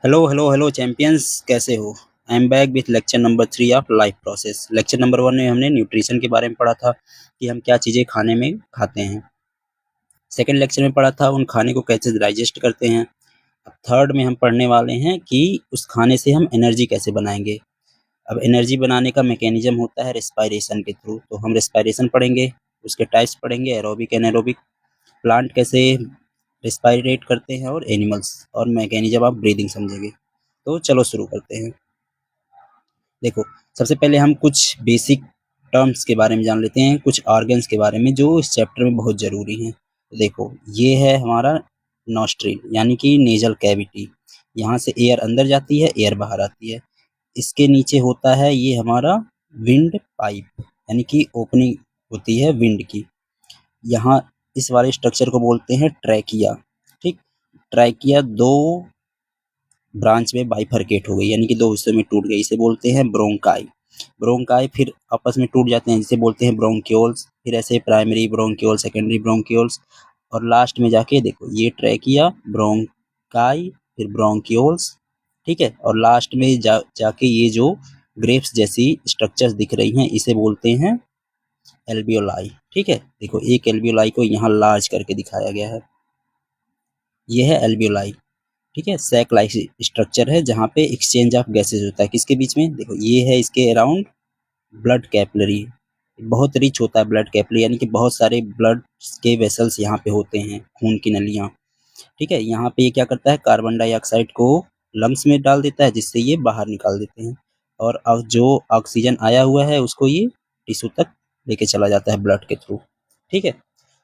Hello hello hello champions, कैसे हो? I am back with lecture number 3 of life process. Lecture number 1 में हमने nutrition के बारे में पढ़ा था कि हम क्या चीज़ें खाने में खाते हैं। सेकंड लेक्चर में पढ़ा था उन खाने को कैसे डाइजेस्ट करते हैं। अब थर्ड में हम पढ़ने वाले हैं कि उस खाने से हम एनर्जी कैसे बनाएंगे। अब एनर्जी बनाने का मैकेनिज्म होता है रेस्पायरेशन के थ्रू, तो हम रेस्पायरेशन पढ़ेंगे, उसके टाइप्स पढ़ेंगे, एरोबिक एनारोबिक, प्लांट कैसे रेस्पायरेट करते हैं और एनिमल्स, और मैकेनिज्म ऑफ ब्रीदिंग समझेंगे। तो चलो शुरू करते हैं। देखो, सबसे पहले हम कुछ बेसिक टर्म्स के बारे में जान लेते हैं, कुछ ऑर्गन्स के बारे में जो इस चैप्टर में बहुत ज़रूरी हैं। तो देखो, ये है हमारा नॉस्ट्रिल यानी कि नेज़ल कैविटी। यहाँ से एयर अंदर जाती है, एयर बाहर आती है। इसके नीचे होता है ये हमारा विंड पाइप, यानी कि ओपनिंग होती है विंड की। यहाँ इस वाले स्ट्रक्चर को बोलते हैं ट्रैकिया। ठीक, ट्रैकिया दो ब्रांच में बाइफरकेट हो गई, यानी कि दो हिस्सों में टूट गई, इसे बोलते हैं ब्रोंकाई। ब्रोंकाई फिर आपस में टूट जाते हैं, जिसे बोलते हैं ब्रोंक्यूल्स। फिर ऐसे प्राइमरी ब्रोंक्यूल, सेकेंडरी ब्रोंक्यूल्स, और लास्ट में जाके देखो ये ट्रैकिया, ब्रोंकाई, फिर ब्रोंक्यूल्स। ठीक है, और लास्ट में जाके ये जो ग्रेप्स जैसी स्ट्रक्चर्स दिख रही हैं इसे बोलते हैं एल्वियोलाई। ठीक है, देखो एक एल्वियोलाई को यहाँ लार्ज करके दिखाया गया है, ये है एल्वियोलाई। ठीक है, सैक लाइक स्ट्रक्चर है जहाँ पे एक्सचेंज ऑफ गैसेज होता है किसके बीच में। देखो ये है इसके अराउंड ब्लड कैपिलरी, बहुत रिच होता है ब्लड कैपिलरी, यानी कि बहुत सारे ब्लड के वेसल्स यहाँ पे होते हैं, खून की नलियाँ। ठीक है, यहाँ पे ये क्या करता है, कार्बन डाइऑक्साइड को लंग्स में डाल देता है जिससे ये बाहर निकाल देते हैं, और अब जो ऑक्सीजन आया हुआ है उसको ये टिश्यू तक लेके चला जाता है ब्लड के थ्रू। ठीक है,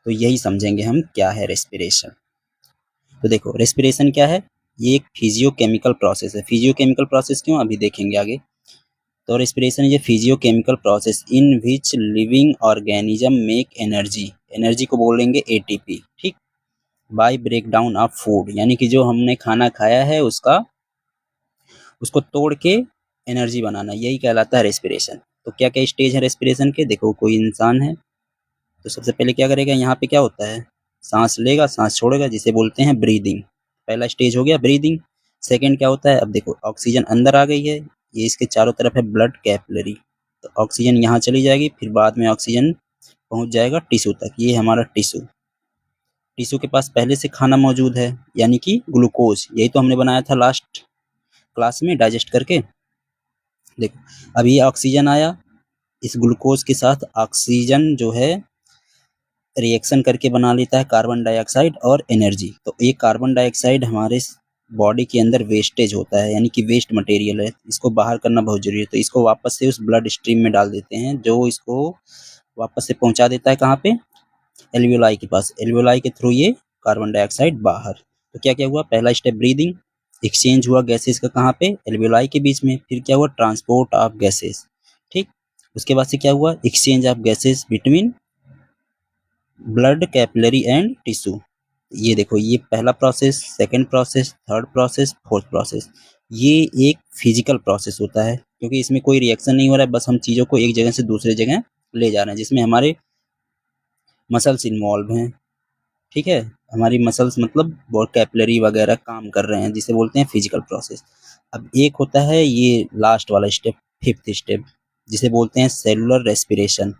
तो यही समझेंगे हम क्या है रेस्पिरेशन। तो देखो रेस्पिरेशन क्या है, ये एक फिजियोकेमिकल प्रोसेस है। फिजियोकेमिकल प्रोसेस क्यों, अभी देखेंगे आगे। तो respiration is a physiochemical process in which living organism make energy, energy को बोलेंगे एटीपी। ठीक, by break down of food, यानी कि जो हमने खाना खाया है उसको तोड़ के एनर्जी बनाना, यही कहलाता है रेस्पिरेशन। तो क्या क्या स्टेज है रेस्पिरेशन के, देखो कोई इंसान है तो सबसे पहले क्या करेगा, यहाँ पे क्या होता है, सांस लेगा सांस छोड़ेगा, जिसे बोलते हैं ब्रीदिंग। पहला स्टेज हो गया ब्रीदिंग। सेकंड क्या होता है, अब देखो ऑक्सीजन अंदर आ गई है, ये इसके चारों तरफ है ब्लड कैपिलरी, तो ऑक्सीजन यहाँ चली जाएगी, फिर बाद में ऑक्सीजन पहुँच जाएगा टिश्यू तक, ये हमारा टिश्यू। टिश्यू के पास पहले से खाना मौजूद है, यानी कि ग्लूकोज, यही तो हमने बनाया था लास्ट क्लास में डाइजेस्ट करके। देखो अब ये ऑक्सीजन आया, इस ग्लूकोज के साथ ऑक्सीजन जो है रिएक्शन करके बना लेता है कार्बन डाइऑक्साइड और एनर्जी। तो ये कार्बन डाइऑक्साइड हमारे बॉडी के अंदर वेस्टेज होता है, यानी कि वेस्ट मटेरियल है, इसको बाहर करना बहुत जरूरी है। तो इसको वापस से उस ब्लड स्ट्रीम में डाल देते हैं, जो इसको वापस से पहुंचा देता है कहाँ पे, एल्वियोलाई के पास। एल्वियोलाई के थ्रू ये कार्बन डाइऑक्साइड बाहर। तो क्या क्या हुआ, पहला स्टेप ब्रीदिंग, एक्सचेंज हुआ गैसेस का कहाँ पे, एल्वियोलाई के बीच में। फिर क्या हुआ, ट्रांसपोर्ट ऑफ गैसेस। ठीक, उसके बाद से क्या हुआ, exchange of gases between blood capillary and tissue. ये देखो ये पहला process, second process, third process, fourth process. ये एक फिजिकल प्रोसेस होता है, क्योंकि इसमें कोई रिएक्शन नहीं हो रहा है, बस हम चीज़ों को एक जगह से दूसरे जगह ले जा रहे हैं, जिसमें हमारे मसल्स इन्वॉल्व हैं। ठीक है, हमारी मसल्स मतलब बहुत कैपिलरी वगैरह काम कर रहे हैं, जिसे बोलते हैं फिजिकल प्रोसेस। अब एक होता है ये लास्ट वाला स्टेप, फिफ्थ स्टेप, जिसे बोलते हैं सेलुलर रेस्पिरेशन।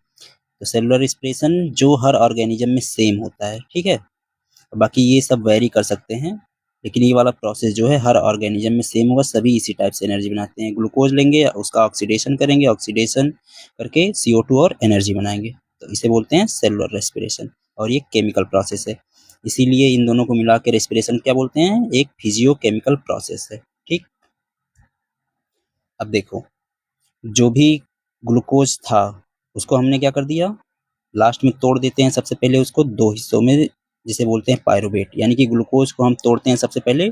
तो सेलुलर रेस्पिरेशन जो हर ऑर्गेनिज्म में सेम होता है। ठीक है, बाकी ये सब वेरी कर सकते हैं, लेकिन ये वाला प्रोसेस जो है हर ऑर्गेनिज्म में सेम होगा, सभी इसी टाइप से एनर्जी बनाते हैं। ग्लूकोज लेंगे, उसका ऑक्सीडेशन करेंगे, ऑक्सीडेशन करके CO2 और एनर्जी बनाएंगे, तो इसे बोलते हैं सेलुलर रेस्पिरेशन, और ये केमिकल प्रोसेस है। इसीलिए इन दोनों को मिला के रेस्पिरेशन क्या बोलते हैं, एक फिजियोकेमिकल प्रोसेस है। ठीक, अब देखो जो भी ग्लूकोज था उसको हमने क्या कर दिया, लास्ट में तोड़ देते हैं सबसे पहले उसको दो हिस्सों में, जिसे बोलते हैं पायरुवेट, यानी कि ग्लूकोज को हम तोड़ते हैं सबसे पहले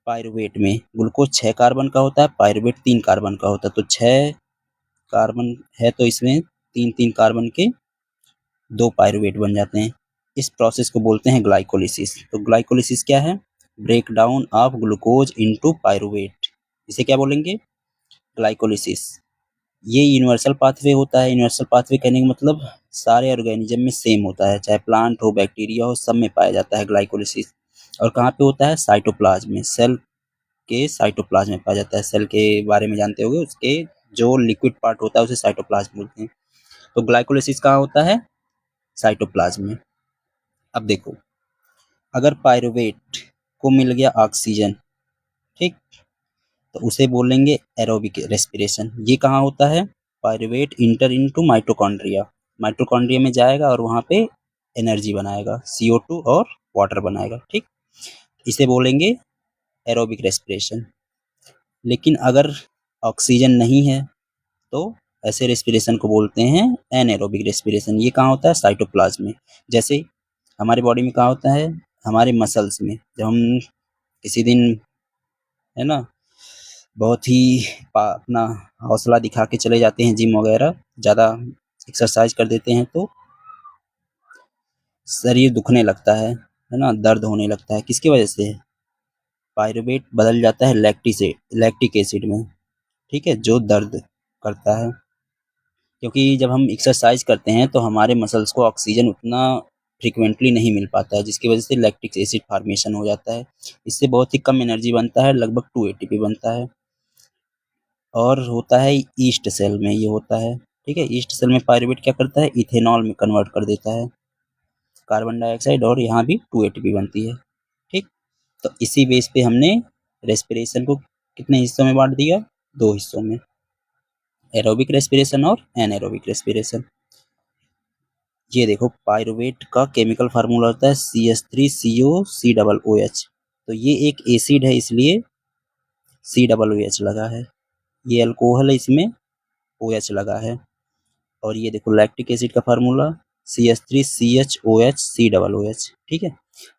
पायरुवेट में। ग्लूकोज 6 कार्बन का होता है, पायरुवेट 3 कार्बन का होता है, तो 6 कार्बन है तो इसमें 3 3 कार्बन के 2 पायरुवेट बन जाते हैं। इस प्रोसेस को बोलते हैं ग्लाइकोलिसिस। तो ग्लाइकोलिसिस क्या है, break down of glucose into pyruvate, इसे क्या बोलेंगे, ग्लाइकोलिसिस। ये यूनिवर्सल पाथवे होता है। यूनिवर्सल पाथवे कहने का मतलब सारे ऑर्गेनिज्म में सेम होता है, चाहे प्लांट हो बैक्टीरिया हो, सब में पाया जाता है ग्लाइकोलिसिस। और कहाँ पे होता है, साइटोप्लाज्म में, सेल के साइटोप्लाज्म में पाया जाता है। सेल के बारे में जानते होंगे, उसके जो लिक्विड पार्ट होता है उसे साइटोप्लाज्म बोलते हैं। तो ग्लाइकोलाइसिस कहाँ होता है? साइटोप्लाज्म में। अब देखो, अगर पायरुवेट को मिल गया ऑक्सीजन, ठीक, तो उसे बोलेंगे एरोबिक रेस्पिरेशन। ये कहाँ होता है? Pyruvate inter into mitochondria, mitochondria में जाएगा और वहाँ पे एनर्जी बनाएगा, CO2 और वाटर बनाएगा, ठीक, इसे बोलेंगे एरोबिक रेस्पिरेशन। लेकिन अगर ऑक्सीजन नहीं है तो ऐसे रेस्पिरेशन को बोलते हैं एनएरोबिक रेस्पिरेशन। ये कहाँ होता है? साइटोप्लाज्म में। जैसे हमारे बॉडी में कहाँ होता है? हमारे मसल्स में। जब हम किसी दिन, है ना, बहुत ही अपना हौसला दिखा के चले जाते हैं जिम वगैरह, ज़्यादा एक्सरसाइज कर देते हैं तो शरीर दुखने लगता है ना, दर्द होने लगता है। किसकी वजह से? पायरुवेट बदल जाता है लैक्टिक एसिड में, ठीक है, जो दर्द करता है। क्योंकि जब हम एक्सरसाइज करते हैं तो हमारे मसल्स को ऑक्सीजन उतना फ्रिक्वेंटली नहीं मिल पाता है, जिसकी वजह से लैक्टिक एसिड फॉर्मेशन हो जाता है। इससे बहुत ही कम एनर्जी बनता है, लगभग 2 एटीपी बनता है। और होता है ईस्ट सेल में, ये होता है, ठीक है। ईस्ट सेल में पायरुवेट क्या करता है? इथेनॉल में कन्वर्ट कर देता है कार्बन डाइऑक्साइड, और यहाँ भी 2 एटीपी बनती है, ठीक। तो इसी बेस पे हमने रेस्पिरेशन को कितने हिस्सों में बांट दिया? 2 हिस्सों में, एरोबिक रेस्पिरेशन और एनएरोबिक रेस्पिरेशन। ये देखो, पायरुवेट का केमिकल फार्मूला होता है CH3COCOOH। तो ये एक एसिड है, इसलिए COOH लगा है। ये अल्कोहल है, इसमें OH लगा है। और ये देखो, लैक्टिक एसिड का फार्मूला CH3CHOHCOOH, ठीक है।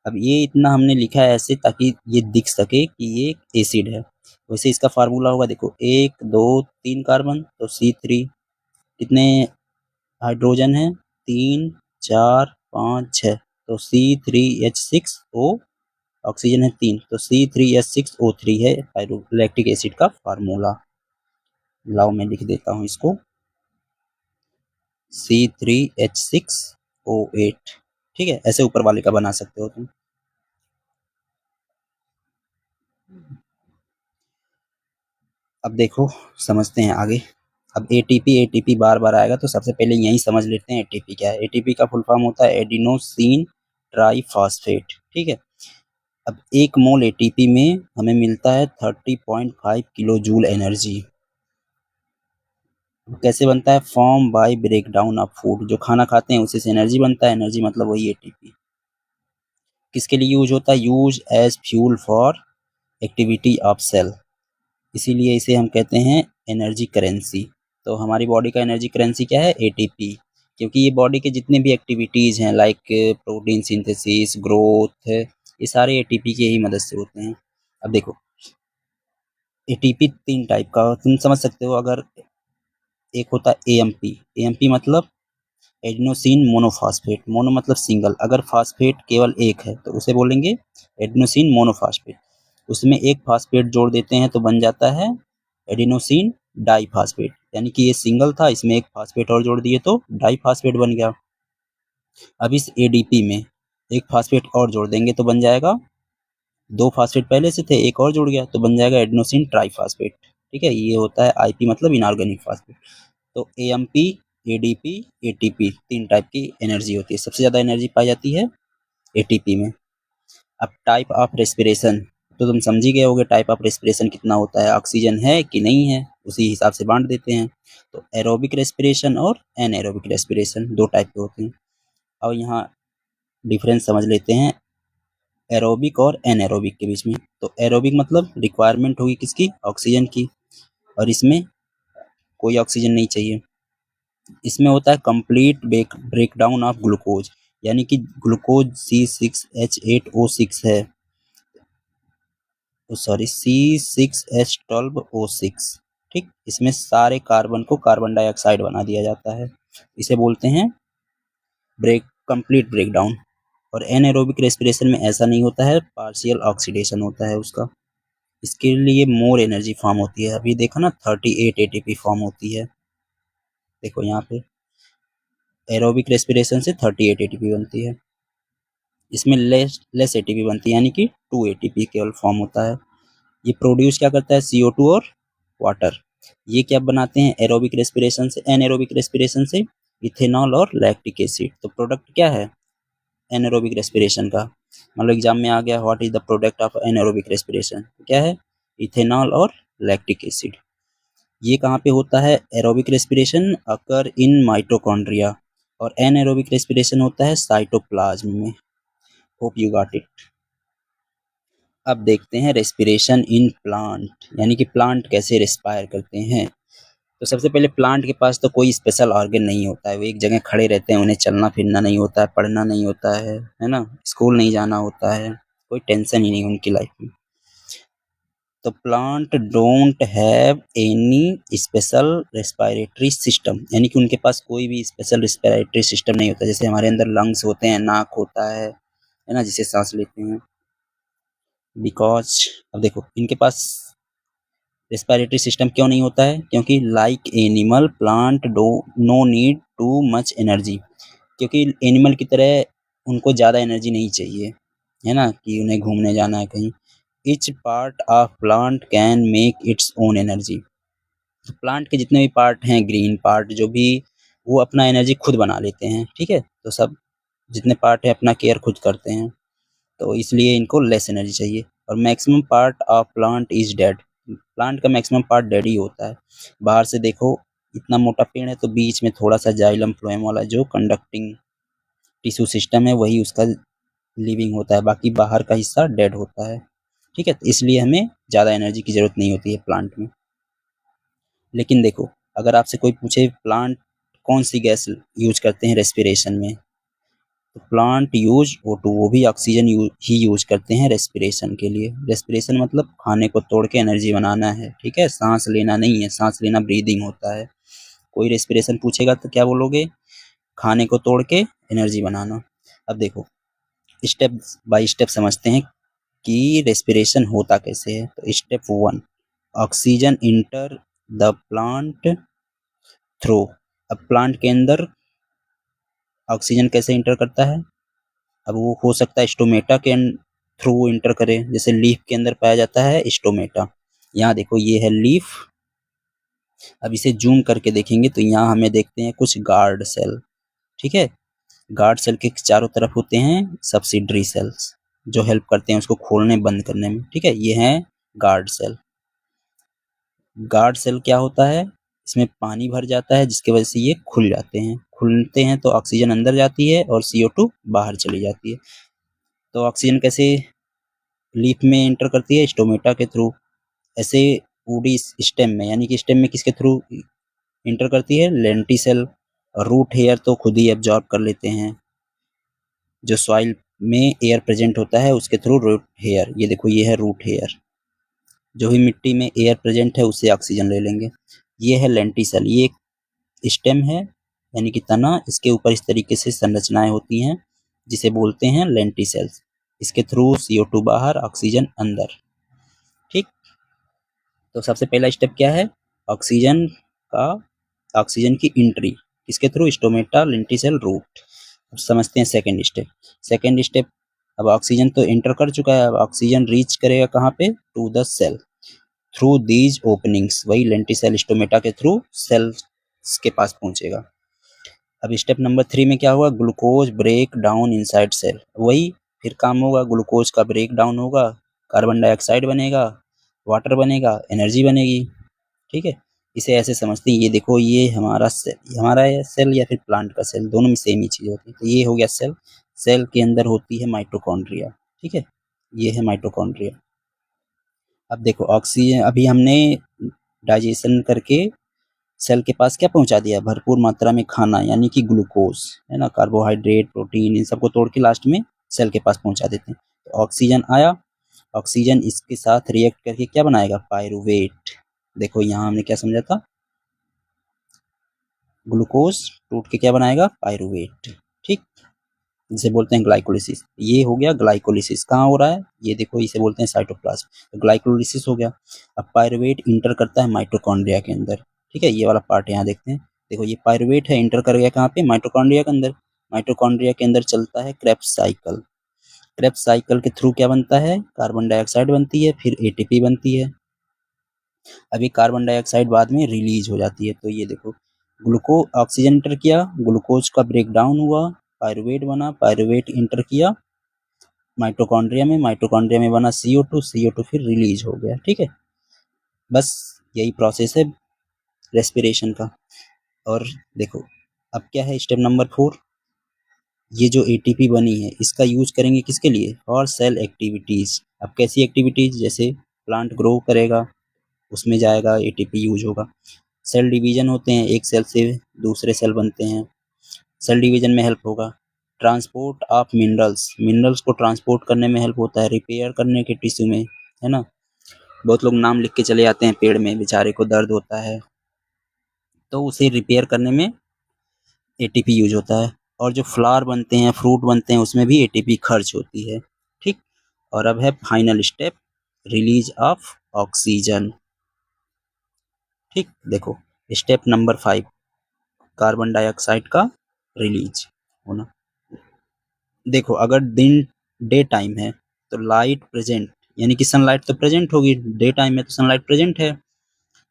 अब ये इतना हमने लिखा है ऐसे ताकि ये दिख सके कि ये एसिड है। वैसे इसका फार्मूला होगा, देखो, 1 2 3 कार्बन, तो C3, कितने हाइड्रोजन है? 3 4 5 6, तो C3H6O, ऑक्सीजन है 3, तो C3H6O3 है लैक्टिक एसिड का फार्मूला। लाओ मैं लिख देता हूँ इसको, C3H6O8, ठीक है। ऐसे ऊपर वाले का बना सकते हो तुम। अब देखो, समझते हैं आगे। अब एटीपी बार बार आएगा, तो सबसे पहले यही समझ लेते हैं एटीपी क्या है। एटीपी का फुल फॉर्म होता है एडिनोसिन ट्राईफॉस्फेट, ठीक है। अब 1 मोल एटीपी में हमें मिलता है 30.5 किलो जूल एनर्जी। कैसे बनता है? Form by breakdown of food, जो खाना खाते हैं उसी से एनर्जी बनता है। एनर्जी मतलब वही एटीपी। किसके लिए यूज होता है? Use as fuel for activity of cell, इसीलिए इसे हम कहते हैं एनर्जी करेंसी। तो हमारी बॉडी का एनर्जी करेंसी क्या है? एटीपी। क्योंकि ये बॉडी के जितने भी एक्टिविटीज़ हैं, लाइक प्रोटीन सिंथेसिस, ग्रोथ, ये सारे एटीपी की ही मदद से होते हैं। अब देखो, एटीपी 3 टाइप का तुम समझ सकते हो। अगर एक होता है एएमपी, एएमपी मतलब एडिनोसिन मोनोफॉस्फेट, मोनो मतलब सिंगल, अगर फास्फेट केवल एक है तो उसे बोलेंगे एडिनोसिन मोनोफॉस्फेट। उसमें एक फास्फेट जोड़ देते हैं तो बन जाता है एडिनोसिन डाइफॉस्फेट, यानी कि ये सिंगल था, इसमें एक फास्फेट और जोड़ दिए तो डाइफॉस्फेट बन गया। अब इस एडीपी में एक फास्फेट और जोड़ देंगे तो बन जाएगा, 2 फास्फेट पहले से थे, एक और जुड़ गया तो बन जाएगा एडिनोसिन ट्राइफॉस्फेट, ठीक है। ये होता है आईपी मतलब इनऑर्गेनिक फास्फेट। तो एएमपी, एडीपी, एटीपी 3 टाइप की एनर्जी होती है। सबसे ज़्यादा एनर्जी पाई जाती है एटीपी में। अब टाइप ऑफ रेस्पिरेशन, तो तुम समझ ही गए होगे टाइप ऑफ रेस्पिरेशन कितना होता है, ऑक्सीजन है कि नहीं है, उसी हिसाब से बांट देते हैं। तो एरोबिक रेस्पिरेशन और एनएरोबिक रेस्पिरेशन 2 टाइप के होते हैं। और यहाँ डिफरेंस समझ लेते हैं एरोबिक और एनएरोबिक के बीच में। तो एरोबिक मतलब रिक्वायरमेंट होगी किसकी? ऑक्सीजन की, और इसमें कोई ऑक्सीजन नहीं चाहिए। इसमें होता है कंप्लीट ब्रेकडाउन ऑफ ग्लूकोज, यानी कि ग्लूकोज C6H8O6 है, सॉरी C6H12O6, ठीक। इसमें सारे कार्बन को कार्बन डाइऑक्साइड बना दिया जाता है, इसे बोलते हैं कंप्लीट ब्रेकडाउन। और एनएरोबिक रेस्पिरेशन में ऐसा नहीं होता है, पार्शियल ऑक्सीडेशन होता है उसका। इसके लिए मोर एनर्जी फॉर्म होती है। अभी देखो ना, 38 एटीपी फॉर्म होती है, देखो यहाँ पे एरोबिक रेस्पिरेशन से 38 एटीपी बनती है। इसमें लेस एटीपी बनती है, यानी कि 2 एटीपी केवल फॉर्म होता है। ये प्रोड्यूस क्या करता है, CO2 और वाटर। ये क्या बनाते हैं, एरोबिक रेस्पिरेशन से, एनएरोबिक रेस्पिरेशन से इथेनॉल और लैक्टिक एसिड। तो प्रोडक्ट क्या है एनारोबिक रेस्पिरेशन का, मतलब एग्जाम में आ गया, what is the product of anaerobic respiration, क्या है, इथेनॉल और लैक्टिक एसिड। ये कहाँ पे होता है, aerobic respiration occur in mitochondria और एनारोबिक रेस्पिरेशन होता है साइटोप्लाज्म में। Hope you got it. अब देखते हैं रेस्पिरेशन इन प्लांट, यानी कि प्लांट कैसे रेस्पायर करते हैं। तो सबसे पहले प्लांट के पास तो कोई स्पेशल ऑर्गन नहीं होता है, वो एक जगह खड़े रहते हैं, उन्हें चलना फिरना नहीं होता है, पढ़ना नहीं होता है ना, स्कूल नहीं जाना होता है, कोई टेंशन ही नहीं उनकी लाइफ में। तो plant don't have any special respiratory system, यानी कि उनके पास कोई भी स्पेशल रेस्पिरेटरी सिस्टम नहीं होता। जैसे हमारे अंदर लंग्स होते हैं, नाक होता है ना, जिसे सांस लेते हैं। बिकॉज अब देखो इनके पास रेस्पिरेटरी सिस्टम क्यों नहीं होता है, क्योंकि like animal plant do no need too much energy, क्योंकि एनिमल की तरह उनको ज़्यादा एनर्जी नहीं चाहिए, है ना, कि उन्हें घूमने जाना है कहीं। Each part of plant can make its own energy. तो प्लांट के जितने भी पार्ट हैं, ग्रीन पार्ट जो भी, वो अपना एनर्जी खुद बना लेते हैं, ठीक है। तो सब जितने पार्ट है अपना केयर खुद करते हैं, तो इसलिए इनको लेस एनर्जी चाहिए। और maximum part of plant is dead, plant का मैक्सिमम पार्ट डेड ही होता है। बाहर से देखो इतना मोटा पेड़ है, तो बीच में थोड़ा सा जाइलम फ्लोएम वाला जो कंडक्टिंग टिश्यू सिस्टम है वही उसका लिविंग होता है, बाकी बाहर का हिस्सा डेड होता है, ठीक है। तो इसलिए हमें ज़्यादा एनर्जी की ज़रूरत नहीं होती है प्लांट में। लेकिन देखो अगर आपसे कोई पूछे प्लांट कौन सी गैस यूज करते हैं रेस्पिरेशन में, तो प्लांट यूज O2, वो भी ऑक्सीजन ही यूज करते हैं रेस्पिरेशन के लिए। रेस्पिरेशन मतलब खाने को तोड़ के एनर्जी बनाना है, ठीक है, सांस लेना नहीं है, सांस लेना ब्रीदिंग होता है। कोई रेस्पिरेशन पूछेगा तो क्या बोलोगे, खाने को तोड़ के एनर्जी बनाना। अब देखो स्टेप बाय स्टेप समझते हैं कि रेस्पिरेशन होता कैसे है। तो step 1, oxygen enter the plant through. अब प्लांट के अंदर ऑक्सीजन कैसे इंटर करता है, अब वो हो सकता है स्टोमेटा के थ्रू इंटर करे, जैसे लीफ के अंदर पाया जाता है स्टोमेटा। यहाँ देखो ये है लीफ। अब इसे जूम करके देखेंगे तो यहाँ हमें देखते हैं कुछ गार्ड सेल, ठीक है। गार्ड सेल के चारों तरफ होते हैं सब्सिडरी सेल्स जो हेल्प करते हैं उसको खोलने बंद करने में, ठीक है। ये हैं गार्ड सेल। गार्ड सेल क्या होता है, इसमें पानी भर जाता है जिसकी वजह से ये खुल जाते हैं, खुलते हैं तो ऑक्सीजन अंदर जाती है और CO2 बाहर चली जाती है। तो ऑक्सीजन कैसे लीफ में इंटर करती है, स्टोमेटा के थ्रू। ऐसे वुडी स्टेम में, यानी कि स्टेम में किसके थ्रू इंटर करती है, लेंटिसेल। और रूट हेयर तो खुद ही एब्जॉर्ब कर लेते हैं, जो सॉइल में एयर प्रेजेंट होता है उसके थ्रू रूट हेयर। ये देखो ये है रूट हेयर, जो भी मिट्टी में एयर प्रेजेंट है उससे ऑक्सीजन ले लेंगे। ये है लेंटिसेल, ये एक स्टेम है यानी कि तना, इसके ऊपर इस तरीके से संरचनाएं होती हैं जिसे बोलते हैं लेंटिसेल्स। इसके थ्रू CO2 बाहर, ऑक्सीजन अंदर, ठीक। तो सबसे पहला स्टेप क्या है, ऑक्सीजन का ऑक्सीजन की एंट्री किसके थ्रू, स्टोमेटा, लेंटिसेल, रूट। अब समझते हैं सेकंड स्टेप। सेकंड स्टेप, अब ऑक्सीजन तो एंटर कर चुका है, अब ऑक्सीजन रीच करेगा कहाँ पे, to the cell through these openings, वही लेंटिसेल स्टोमेटा के थ्रू सेल्स के पास पहुंचेगा। अब स्टेप नंबर 3 में क्या हुआ, glucose break down inside cell, वही फिर काम होगा, ग्लूकोज का ब्रेक डाउन होगा, कार्बन डाइऑक्साइड बनेगा, वाटर बनेगा, एनर्जी बनेगी, ठीक है। इसे ऐसे समझते हैं, ये देखो ये हमारा सेल, हमारा सेल या फिर प्लांट का सेल, दोनों में सेम ही चीज़ होती है। तो ये हो गया सेल, सेल के अंदर होती है माइटोकॉन्ड्रिया, ठीक है, ये है माइटोकॉन्ड्रिया। अब देखो ऑक्सीजन अभी हमने डाइजेशन करके सेल के पास क्या पहुंचा दिया, भरपूर मात्रा में खाना, यानी कि ग्लूकोज, है ना, कार्बोहाइड्रेट, प्रोटीन, इन सबको तोड़ के लास्ट में सेल के पास पहुंचा देते हैं। तो ऑक्सीजन आया, ऑक्सीजन इसके साथ रिएक्ट करके क्या बनाएगा, पायरुवेट। देखो यहाँ हमने क्या समझा था, ग्लूकोज टूट के क्या बनाएगा, पायरुवेट, ठीक, जिसे बोलते हैं ग्लाइकोलिसिस। ये हो गया ग्लाइकोलिसिस, कहाँ हो रहा है, ये देखो इसे बोलते हैं साइटोप्लाज्म। तो ग्लाइकोलिसिस हो गया। अब पायरुवेट इंटर करता है माइटोकॉन्ड्रिया के अंदर, ठीक है, ये वाला पार्ट यहाँ देखते हैं। देखो ये पायरुवेट है, इंटर कर गया कहाँ पे, माइटोकॉन्ड्रिया के अंदर। माइटोकॉन्ड्रिया के अंदर चलता है क्रेब्स साइकिल। क्रेब्स साइकिल के थ्रू क्या बनता है, कार्बन डाइऑक्साइड बनती है, फिर एटीपी बनती है। अभी कार्बन डाइऑक्साइड बाद में रिलीज हो जाती है। तो ये देखो, ऑक्सीजन इंटर किया, ग्लूकोज का ब्रेक डाउन हुआ, पायरुवेट बना, पायरुवेट इंटर किया माइटोकॉन्ड्रिया में बना CO2 फिर रिलीज हो गया। ठीक है, बस यही प्रोसेस है रेस्पिरेशन का। और देखो, अब क्या है स्टेप नंबर 4, ये जो एटीपी बनी है इसका यूज करेंगे किसके लिए, और सेल एक्टिविटीज। अब कैसी एक्टिविटीज, जैसे प्लांट ग्रो करेगा उसमें जाएगा, एटीपी यूज होगा। सेल डिवीजन होते हैं, एक सेल से दूसरे सेल बनते हैं, सेल डिवीजन में हेल्प होगा। ट्रांसपोर्ट ऑफ मिनरल्स, मिनरल्स को ट्रांसपोर्ट करने में हेल्प होता है, रिपेयर करने के टिश्यू में, है ना। बहुत लोग नाम लिख के चले जाते हैं पेड़ में, बेचारे को दर्द होता है, तो उसे रिपेयर करने में एटीपी यूज होता है। और जो फ्लावर बनते हैं, फ्रूट बनते हैं, उसमें भी एटीपी खर्च होती है। ठीक, और अब है final step, release of oxygen. ठीक, देखो स्टेप नंबर 5, कार्बन डाइऑक्साइड का रिलीज होना। देखो, अगर दिन डे टाइम है तो लाइट प्रेजेंट, यानी कि सनलाइट तो प्रेजेंट होगी, डे टाइम में तो सनलाइट प्रेजेंट है,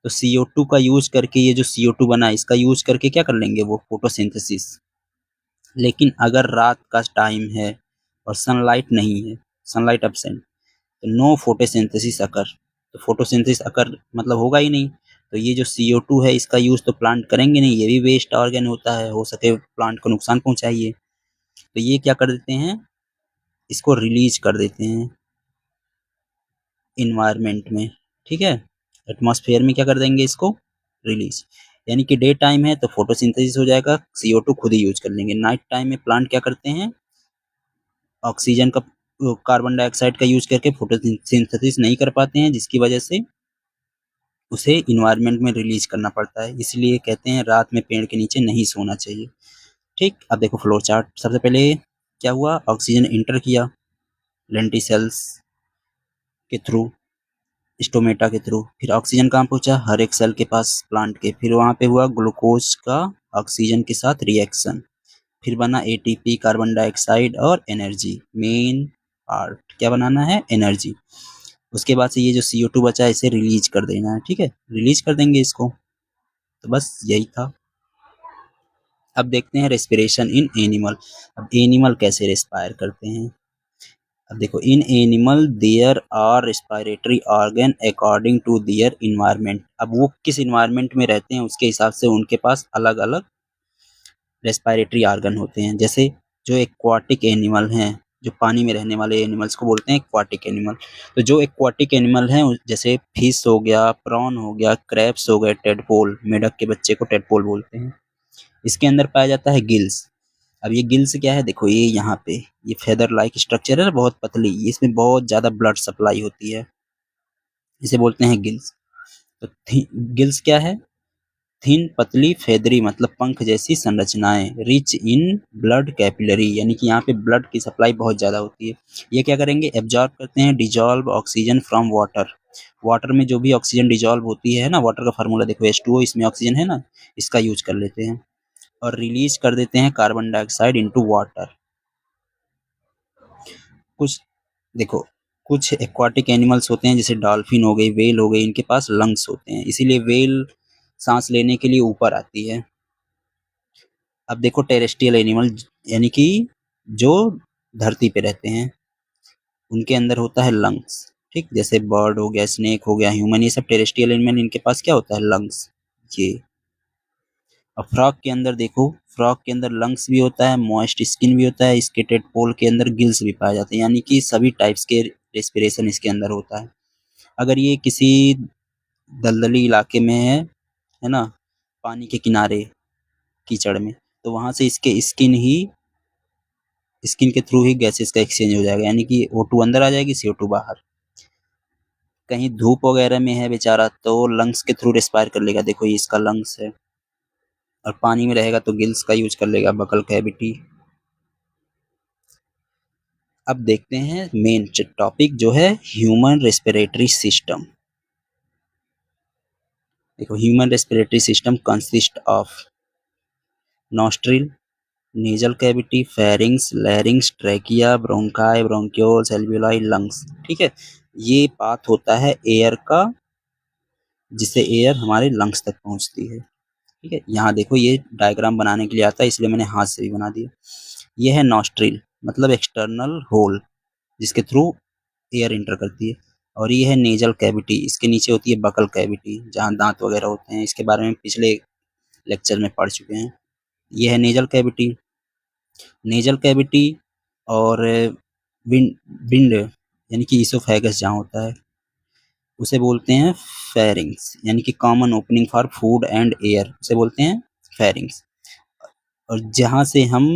तो CO2 का यूज करके, ये जो CO2 बना है इसका यूज करके क्या कर लेंगे, वो फोटोसिंथेसिस। लेकिन अगर रात का टाइम है और सनलाइट नहीं है, सनलाइट एब्सेंट, तो नो फोटोसिंथेसिस अकर, तो फोटोसिंथेसिस अकर मतलब होगा ही नहीं। तो ये जो CO2 है इसका यूज तो प्लांट करेंगे नहीं, ये भी वेस्ट ऑर्गेन होता है, हो सके प्लांट को नुकसान पहुंचाइए। तो ये क्या कर देते हैं, इसको रिलीज कर देते हैं इन्वायरमेंट में। ठीक है, एटमॉस्फेयर में क्या कर देंगे इसको, रिलीज। यानी कि डे टाइम है तो फोटोसिंथेसिस हो जाएगा, CO2 खुद ही यूज कर लेंगे। नाइट टाइम में प्लांट क्या करते हैं, ऑक्सीजन का, कार्बन डाइऑक्साइड का यूज करके फोटोसिंथेसिस नहीं कर पाते हैं, जिसकी वजह से उसे इन्वायरमेंट में रिलीज करना पड़ता है। इसलिए कहते हैं रात में पेड़ के नीचे नहीं सोना चाहिए। ठीक, अब देखो फ्लो चार्ट। सबसे पहले क्या हुआ, ऑक्सीजन इंटर किया लेंटिसेल्स के थ्रू, स्टोमेटा के थ्रू, फिर ऑक्सीजन कहाँ पहुंचा, हर एक सेल के पास प्लांट के, फिर वहां पे हुआ ग्लूकोज का ऑक्सीजन के साथ रिएक्शन, फिर बना एटीपी, कार्बन डाइऑक्साइड और एनर्जी। मेन पार्ट क्या बनाना है, एनर्जी। उसके बाद से ये जो CO2 बचा है इसे रिलीज कर देना है। ठीक है, रिलीज कर देंगे इसको। तो बस यही था। अब देखते हैं रेस्पिरेशन इन एनिमल। अब एनिमल कैसे रेस्पायर करते हैं। अब देखो, in animal there are respiratory organ according to their environment. अब वो किस इन्वायरमेंट में रहते हैं उसके हिसाब से उनके पास अलग अलग रेस्पिरेटरी ऑर्गन होते हैं। जैसे जो एक्वाटिक एनिमल हैं, जो पानी में रहने वाले एनिमल्स को बोलते हैं एक्वाटिक एनिमल। तो जो एक्वाटिक एनिमल हैं, जैसे फिश हो गया, प्रॉन हो गया, क्रैब्स हो गए, टेडपोल, मेढक के बच्चे को टेडपोल बोलते हैं, इसके अंदर पाया जाता है गिल्स। अब ये गिल्स क्या है, देखो ये यहाँ पे, ये फेदर लाइक स्ट्रक्चर है, बहुत पतली, इसमें बहुत ज्यादा ब्लड सप्लाई होती है, इसे बोलते हैं गिल्स। तो गिल्स क्या है, थिन, पतली, फेदरी मतलब पंख जैसी संरचनाएं, रिच इन ब्लड कैपिलरी, यानी कि यहाँ पे ब्लड की सप्लाई बहुत ज्यादा होती है। ये क्या करेंगे, एब्जॉर्ब करते हैं dissolve oxygen from water. Water में जो भी ऑक्सीजन डिजॉल्व होती है ना, वाटर का फार्मूला देखो H2O, इसमें ऑक्सीजन है ना, इसका यूज कर लेते हैं। और रिलीज कर देते हैं कार्बन डाइऑक्साइड इनटू वाटर। कुछ देखो, कुछ एक्वाटिक एनिमल्स होते हैं जैसे डॉल्फिन हो गई, वेल हो गई, इनके पास लंग्स होते हैं, इसीलिए वेल सांस लेने के लिए ऊपर आती है। अब देखो टेरेस्ट्रियल एनिमल, यानी कि जो धरती पे रहते हैं, उनके अंदर होता है लंग्स। ठीक, जैसे बर्ड हो गया, स्नेक हो गया, ह्यूमन, ये सब टेरेस्ट्रियल एनिमल, इनके पास क्या होता है, लंग्स। ये अब फ्रॉग के अंदर देखो, फ्रॉग के अंदर लंग्स भी होता है, मॉइस्ट स्किन भी होता है, इसके टेडपोल के अंदर गिल्स भी पाए जाते हैं, यानी कि सभी टाइप्स के रेस्पिरेशन इसके अंदर होता है। अगर ये किसी दलदली इलाके में है ना, पानी के किनारे, कीचड़ में, तो वहां से इसके स्किन के थ्रू ही गैसेस का एक्सचेंज हो जाएगा, यानी कि O2 अंदर आ जाएगी, CO2 बाहर। कहीं धूप वगैरह में है बेचारा तो लंग्स के थ्रू रेस्पायर कर लेगा, देखो ये इसका लंग्स है। और पानी में रहेगा तो गिल्स का यूज कर लेगा, बकल कैविटी। अब देखते हैं मेन टॉपिक जो है ह्यूमन रेस्पिरेटरी सिस्टम। देखो, human respiratory system consist of nostril, nasal cavity, pharynx, लैरिंग्स, trachea, bronchi, bronchioles, alveoli, lungs. ठीक है, ये पाथ होता है एयर का, जिससे एयर हमारे लंग्स तक पहुंचती है। ठीक है, यहाँ देखो ये डायग्राम बनाने के लिए आता है, इसलिए मैंने हाथ से भी बना दिया। ये है नॉस्ट्रिल, मतलब एक्सटर्नल होल जिसके थ्रू एयर इंटर करती है। और ये है नेजल कैविटी, इसके नीचे होती है बकल कैविटी, जहाँ दांत वगैरह होते हैं। इसके बारे में पिछले लेक्चर में पढ़ चुके हैं। ये है नेजल कैविटी। नेजल कैविटी और विंड विंड यानी कि इसोफेगस जहाँ होता है, उसे बोलते हैं फेरिंग्स, यानी कि common opening for food and air, उसे बोलते हैं फेरिंग्स। और जहाँ से हम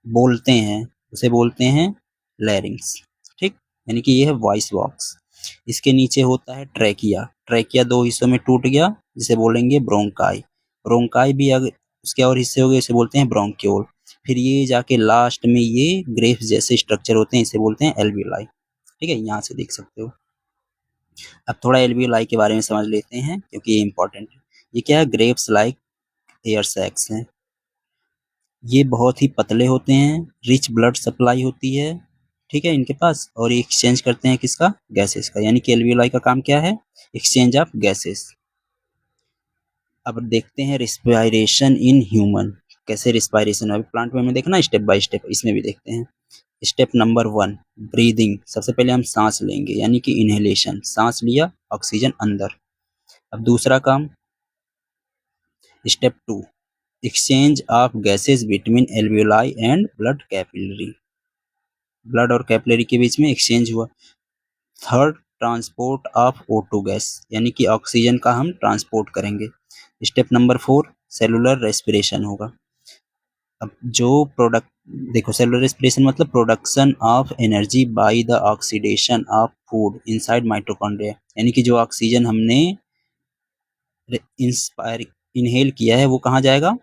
बोलते हैं उसे बोलते हैं लैरिंग्स। ठीक, यानी कि ये है वॉइस बॉक्स। इसके नीचे होता है ट्रैकिया। ट्रैकिया दो हिस्सों में टूट गया, जिसे बोलेंगे ब्रोंकाई। ब्रोंकाई भी अगर उसके और हिस्से हो गए, इसे बोलते हैं ब्रोंक्यूल। फिर ये जाके लास्ट में ये ग्रेप्स जैसे स्ट्रक्चर होते हैं, इसे बोलते हैं एल्वियोलाई। ठीक है, यहाँ से देख सकते हो। अब थोड़ा एल्वियोलाई के बारे में समझ लेते हैं, क्योंकि ये इंपॉर्टेंट है। ये क्या है, ग्रेप्स लाइक एयर सैक्स हैं। ये बहुत ही पतले होते हैं, रिच ब्लड सप्लाई होती है। ठीक है, इनके पास, और ये एक्सचेंज करते हैं किसका, गैसेस का। यानी कि एल्वियोलाई का काम क्या है, एक्सचेंज ऑफ गैसेस। अब देखते हैं रिस्पायरेशन इन ह्यूमन, कैसे रिस्पायरेशन अभी प्लांट में देखना स्टेप बाय स्टेप, इसमें भी देखते हैं। Step number 1, breathing. सबसे पहले हम सांस लेंगे, यानी कि इनहेलेशन, सांस लिया, ऑक्सीजन अंदर। अब दूसरा काम, step 2, exchange of gases between alveoli and blood capillary. Blood और कैपिलरी के बीच में एक्सचेंज हुआ। Third, transport of O2 gas, यानी कि ऑक्सीजन का हम ट्रांसपोर्ट करेंगे। स्टेप नंबर 4, सेलुलर रेस्पिरेशन होगा। अब जो प्रोडक्ट, देखो सेलुलर रेस्पिरेशन मतलब production of energy by the oxidation of food inside mitochondria, यानी कि जो ऑक्सीजन हमने इंस्पायर इनहेल किया है वो कहाँ जाएगा,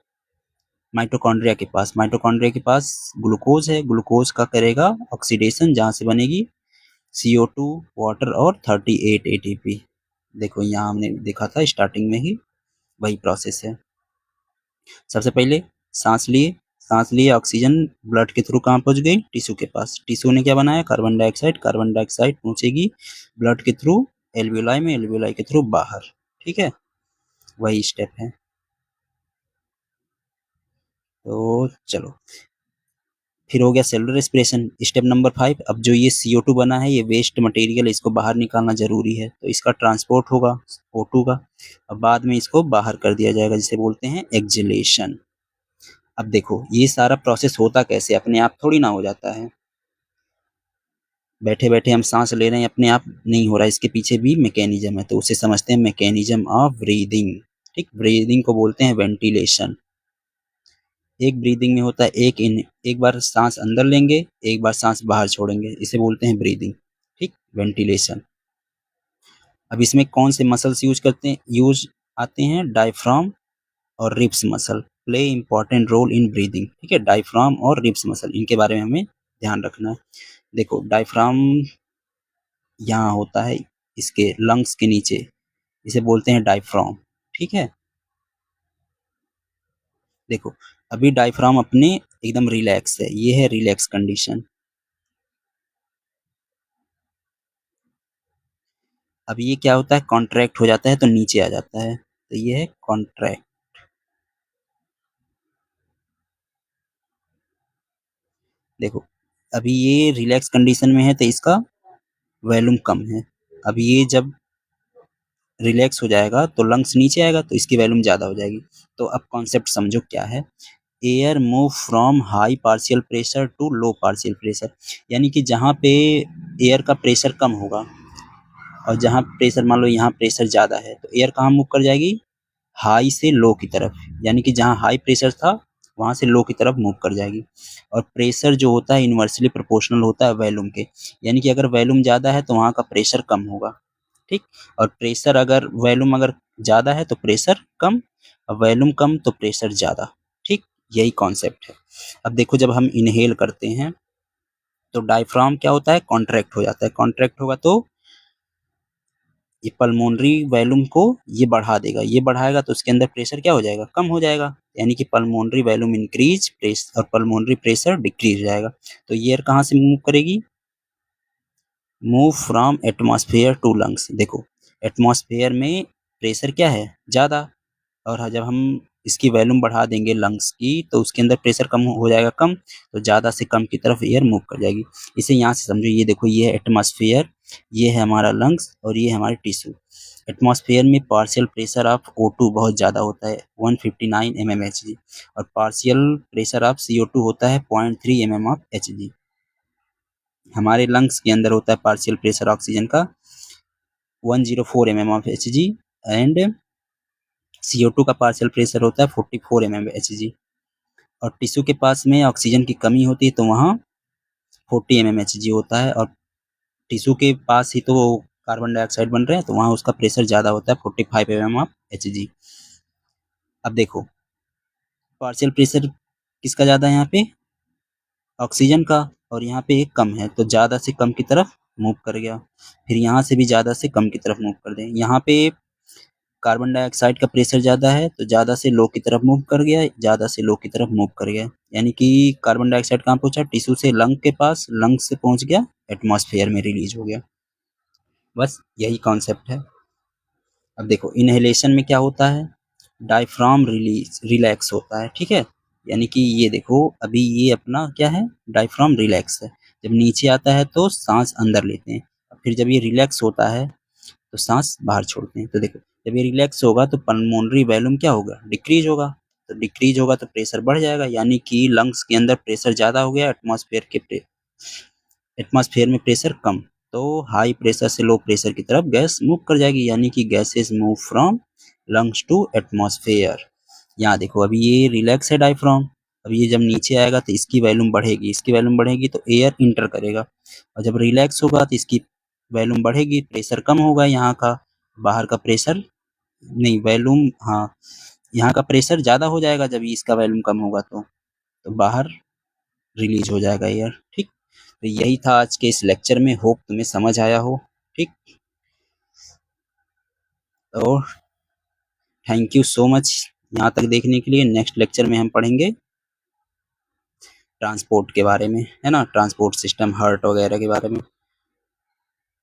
माइटोकॉन्ड्रिया के पास। माइटोकॉन्ड्रिया के पास ग्लूकोज है, ग्लूकोज का करेगा ऑक्सीडेशन, जहाँ से बनेगी CO2, वाटर और 38 ATP। देखो यहाँ हमने देखा था स्टार्टिंग में ही, वही प्रोसेस है। सबसे पहले सांस लिए, सांस लिए, ऑक्सीजन ब्लड के थ्रू कहाँ पहुंच गई, टिश्यू के पास। टिश्यू ने क्या बनाया, कार्बन डाइऑक्साइड। कार्बन डाइऑक्साइड पहुंचेगी ब्लड के थ्रू एल्वियोलाई में, एल्वियोलाई के थ्रू बाहर। ठीक है, वही स्टेप है। तो चलो, फिर हो गया सेलुलर रेस्पिरेशन। स्टेप नंबर 5, अब जो ये CO2 बना है, ये वेस्ट मटेरियल, इसको बाहर निकालना जरूरी है, तो इसका ट्रांसपोर्ट होगा O2 का। अब बाद में इसको बाहर कर दिया जाएगा, जिसे बोलते हैं एक्सहेलेशन। अब देखो ये सारा प्रोसेस होता कैसे, अपने आप थोड़ी ना हो जाता है। बैठे बैठे हम सांस ले रहे हैं, अपने आप नहीं हो रहा है, इसके पीछे भी मैकेनिज्म है, तो उसे समझते हैं मैकेनिज्म ऑफ ब्रीदिंग। ठीक, ब्रीदिंग को बोलते हैं वेंटिलेशन। एक ब्रीदिंग में होता है एक बार सांस अंदर लेंगे, एक बार सांस बाहर छोड़ेंगे, इसे बोलते हैं ब्रीदिंग। ठीक, वेंटिलेशन। अब इसमें कौन से मसल्स यूज आते हैं, डायफ्राम और ribs muscle play important role in breathing. ठीक है, डायफ्राम और रिब्स मसल, इनके बारे में हमें ध्यान रखना है। देखो डायफ्राम यहाँ होता है, इसके लंग्स के नीचे, इसे बोलते हैं डायफ्राम। ठीक है, देखो अभी डायफ्राम अपने एकदम रिलैक्स है, ये है रिलैक्स कंडीशन। अब ये क्या होता है, कॉन्ट्रैक्ट हो जाता है तो नीचे आ जाता है, तो ये है कॉन्ट्रैक्ट। देखो अभी ये रिलैक्स कंडीशन में है, तो इसका वॉल्यूम कम है। अब ये जब रिलैक्स हो जाएगा तो लंग्स नीचे आएगा, तो इसकी वॉल्यूम ज़्यादा हो जाएगी। तो अब कॉन्सेप्ट समझो क्या है, air move from high partial pressure to low partial pressure, यानी कि जहाँ पे एयर का प्रेशर कम होगा और जहाँ प्रेशर, मान लो यहाँ प्रेशर ज़्यादा है, तो एयर कहाँ मूव कर जाएगी, हाई से लो की तरफ। यानी कि जहाँ हाई प्रेशर था वहाँ से लो की तरफ मूव कर जाएगी। और प्रेशर जो होता है इन्वर्सली प्रोपोर्शनल होता है वॉल्यूम के, यानी कि अगर वॉल्यूम ज़्यादा है तो वहाँ का प्रेशर कम होगा। ठीक, और प्रेशर अगर वॉल्यूम अगर ज़्यादा है तो प्रेशर कम, और वॉल्यूम कम तो प्रेशर ज़्यादा। ठीक, यही कॉन्सेप्ट है। अब देखो जब हम इनहेल करते हैं तो डायफ्राम क्या होता है, कॉन्ट्रैक्ट हो जाता है। कॉन्ट्रैक्ट होगा तो ये पल्मोनरी वैल्यूम को ये बढ़ा देगा, ये बढ़ाएगा तो उसके अंदर प्रेशर क्या हो जाएगा, कम हो जाएगा, यानी कि पल्मोनरी वैल्यूम इंक्रीज प्रेस और पल्मोनरी प्रेशर डिक्रीज हो जाएगा। तो एयर कहाँ से मूव करेगी, move from atmosphere to lungs. देखो एटमॉस्फेयर में प्रेशर क्या है, ज़्यादा, और जब हम इसकी वैल्यूम बढ़ा देंगे लंग्स की तो उसके अंदर प्रेशर कम हो जाएगा, कम, तो ज़्यादा से कम की तरफ एयर मूव कर जाएगी। इसे यहाँ से समझो, ये देखो ये है एटमॉस्फेयर, ये है हमारा लंग्स और ये है हमारे टिश्यू। एटमॉस्फेयर में पार्शियल प्रेशर ऑफ O2 बहुत ज़्यादा होता है 159 mmHg, और पार्शियल प्रेशर ऑफ CO2 होता है 0.3 mm ऑफ Hg। हमारे लंग्स के अंदर होता है पार्शियल प्रेशर ऑक्सीजन का 104 mm of Hg, and CO2 का पार्शियल प्रेशर होता है 44 mm Hg। और टिश्यू के पास में ऑक्सीजन की कमी होती है तो वहाँ 40 mm Hg होता है, और टिश्यू के पास ही तो कार्बन डाइऑक्साइड बन रहे हैं तो वहाँ उसका प्रेशर ज़्यादा होता है 45 mm ऑफ Hg। अब देखो पार्शियल प्रेशर किसका ज़्यादा है यहाँ पे, ऑक्सीजन का, और यहाँ पे एक कम है तो ज़्यादा से कम की तरफ मूव कर गया। फिर यहाँ से भी ज़्यादा से कम की तरफ मूव कर दें, यहाँ पे कार्बन डाइऑक्साइड का प्रेशर ज़्यादा है तो ज़्यादा से लो की तरफ मूव कर गया, ज़्यादा से लो की तरफ मूव कर गया, यानी कि कार्बन डाइऑक्साइड कहाँ पहुँचा, टिश्यू से लंग के पास, लंग से पहुँच गया एटमॉस्फेयर में रिलीज हो गया। बस यही कॉन्सेप्ट है। अब देखो इनहेलेशन में क्या होता है, डायफ्राम रिलीज रिलैक्स होता है, ठीक है, यानी कि ये देखो अभी ये अपना क्या है, डायफ्राम रिलैक्स है, जब नीचे आता है तो सांस अंदर लेते हैं, फिर जब ये रिलैक्स होता है तो सांस बाहर छोड़ते हैं। तो देखो जब ये रिलैक्स होगा तो पल्मोनरी वैल्यूम क्या होगा, डिक्रीज होगा, तो डिक्रीज होगा तो प्रेशर बढ़ जाएगा, यानी कि लंग्स के अंदर प्रेशर ज़्यादा हो गया, एटमॉस्फेयर में प्रेशर कम, तो हाई प्रेशर से लो प्रेशर की तरफ गैस मूव कर जाएगी, यानी कि gases move from lungs to atmosphere. यहाँ देखो अभी ये रिलैक्स है डायफ्राम, अभी ये जब नीचे आएगा तो इसकी वैल्यूम बढ़ेगी, इसकी वैल्यूम बढ़ेगी तो एयर इंटर करेगा, और जब रिलैक्स होगा तो इसकी वैल्यूम बढ़ेगी, प्रेशर कम होगा यहाँ का, बाहर का प्रेशर नहीं, वैल्यूम, हाँ, यहाँ का प्रेशर ज़्यादा हो जाएगा जब इसका वैल्यूम कम होगा तो बाहर रिलीज हो जाएगा एयर, ठीक। तो यही था आज के इस लेक्चर में, होप तुम्हें समझ आया हो, ठीक। तो थैंक यू सो मच यहाँ तक देखने के लिए। नेक्स्ट लेक्चर में हम पढ़ेंगे ट्रांसपोर्ट के बारे में, है ना, ट्रांसपोर्ट सिस्टम, हार्ट वगैरह के बारे में।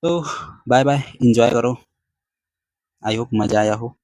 तो बाय बाय, एंजॉय करो, आई होप मज़ा आया हो।